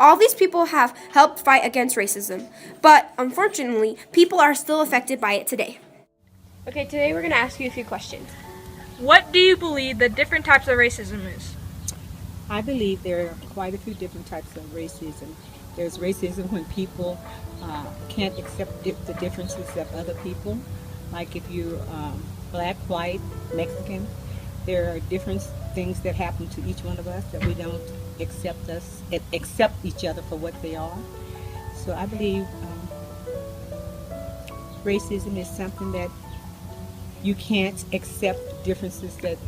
All these people have helped fight against racism, but unfortunately, people are still affected by it today. Okay, today we're going to ask you a few questions. What do you believe the different types of racism is? I believe there are quite a few different types of racism. There's racism when people can't accept the differences of other people. Like if you're black, white, Mexican, there are different things that happen to each one of us that we don't accept each other for what they are. So I believe racism is something that you can't accept differences that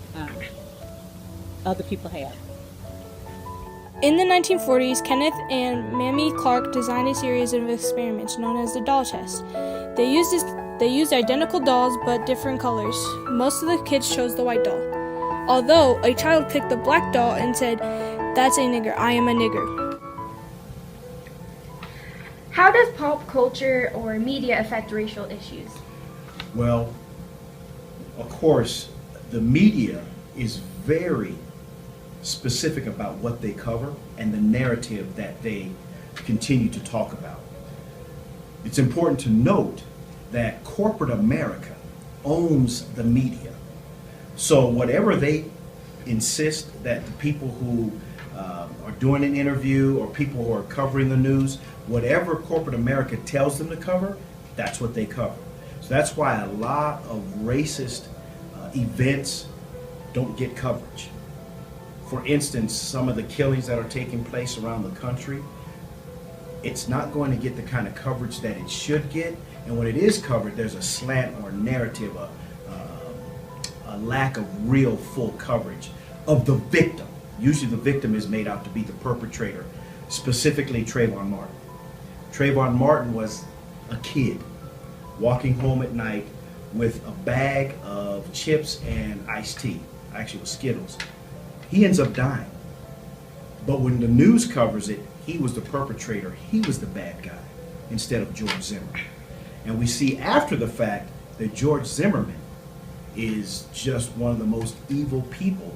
other people have. In the 1940s, Kenneth and Mamie Clark designed a series of experiments known as the doll test. They used identical dolls but different colors. Most of the kids chose the white doll. Although a child picked the black doll and said, "That's a nigger, I am a nigger." How does pop culture or media affect racial issues? Well, of course, the media is very specific about what they cover and the narrative that they continue to talk about. It's important to note that corporate America owns the media. So whatever they insist that the people who are doing an interview or people who are covering the news, whatever corporate America tells them to cover, that's what they cover. So that's why a lot of racist events don't get coverage. For instance, some of the killings that are taking place around the country, it's not going to get the kind of coverage that it should get. And when it is covered, there's a slant or narrative, a lack of real full coverage of the victim. Usually the victim is made out to be the perpetrator, specifically Trayvon Martin. Trayvon Martin was a kid walking home at night with a bag of chips and iced tea. Actually, it was Skittles. He ends up dying. But when the news covers it, he was the perpetrator. He was the bad guy instead of George Zimmerman. And we see after the fact that George Zimmerman is just one of the most evil people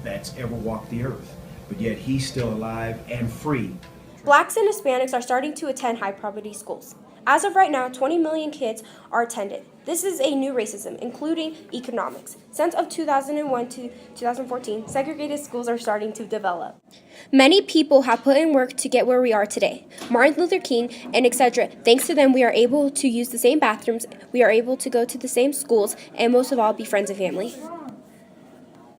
that's ever walked the earth. But yet he's still alive and free. Blacks and Hispanics are starting to attend high-poverty schools. As of right now, 20 million kids are attended. This is a new racism, including economics. Since of 2001 to 2014, segregated schools are starting to develop. Many people have put in work to get where we are today. Martin Luther King and etc. Thanks to them, we are able to use the same bathrooms, we are able to go to the same schools, and most of all, be friends and family.